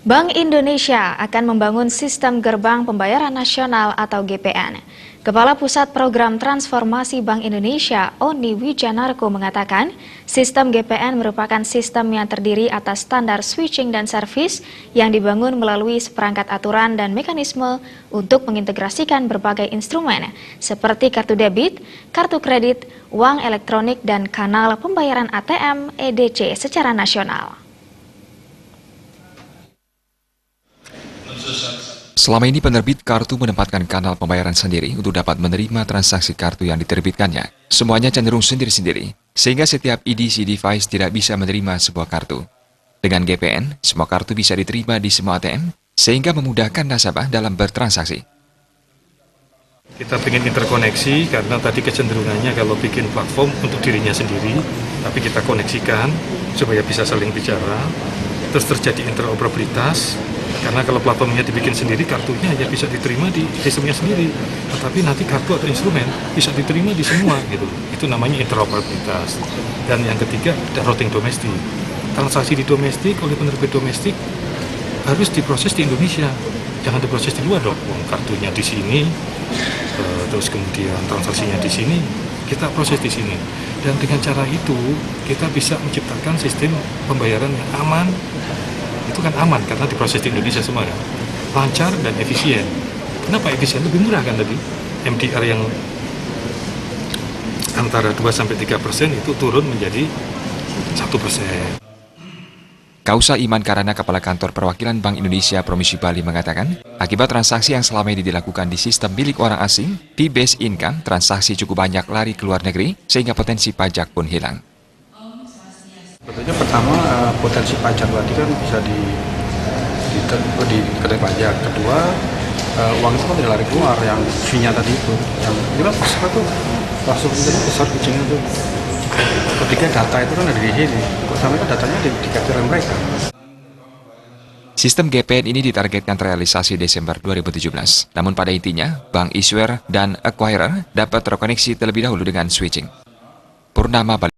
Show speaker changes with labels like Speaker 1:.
Speaker 1: Bank Indonesia akan membangun sistem gerbang pembayaran nasional atau GPN. Kepala Pusat Program Transformasi Bank Indonesia, Oni Wijanarko mengatakan, sistem GPN merupakan sistem yang terdiri atas standar switching dan servis yang dibangun melalui seperangkat aturan dan mekanisme untuk mengintegrasikan berbagai instrumen seperti kartu debit, kartu kredit, uang elektronik, dan kanal pembayaran ATM EDC secara nasional.
Speaker 2: Selama ini penerbit kartu menempatkan kanal pembayaran sendiri untuk dapat menerima transaksi kartu yang diterbitkannya. Semuanya cenderung sendiri-sendiri, sehingga setiap EDC device tidak bisa menerima sebuah kartu. Dengan GPN, semua kartu bisa diterima di semua ATM, sehingga memudahkan nasabah dalam bertransaksi.
Speaker 3: Kita ingin interkoneksi karena tadi kecenderungannya kalau bikin platform untuk dirinya sendiri, tapi kita koneksikan supaya bisa saling bicara, terus terjadi interoperabilitas. Karena kalau platformnya dibikin sendiri, kartunya hanya bisa diterima di sistemnya sendiri. Tetapi nanti kartu atau instrumen bisa diterima di semua, gitu. Itu namanya interoperabilitas. Dan yang ketiga, ada routing domestik. Transaksi di domestik oleh penerbit domestik harus diproses di Indonesia. Jangan diproses di luar dong. Kartunya di sini, terus kemudian transaksinya di sini, kita proses di sini. Dan dengan cara itu, kita bisa menciptakan sistem pembayaran yang aman. Itu kan aman karena diproses di Indonesia semua kan, lancar dan efisien. Kenapa efisien? Lebih murah kan tadi. MDR yang antara 2-3% itu turun menjadi 1%.
Speaker 2: Kausa Iman Karana, Kepala Kantor Perwakilan Bank Indonesia Provinsi Bali mengatakan, akibat transaksi yang selama ini dilakukan di sistem milik orang asing, fee-based income, transaksi cukup banyak lari ke luar negeri, sehingga potensi pajak pun hilang.
Speaker 4: Sebetulnya pertama potensi pajak berarti kan bisa dikenai pajak. Kedua uang itu kan tidak lari keluar yang fee-nya tadi itu. Yang kita pasar tuh langsung besar kucingnya tuh. Ketiga data itu kan ada di sini. Sampai kan datanya di capture mereka.
Speaker 2: Sistem GPN ini ditargetkan terrealisasi Desember 2017. Namun pada intinya, bank issuer dan acquirer dapat terkoneksi terlebih dahulu dengan switching. Purnama Bali.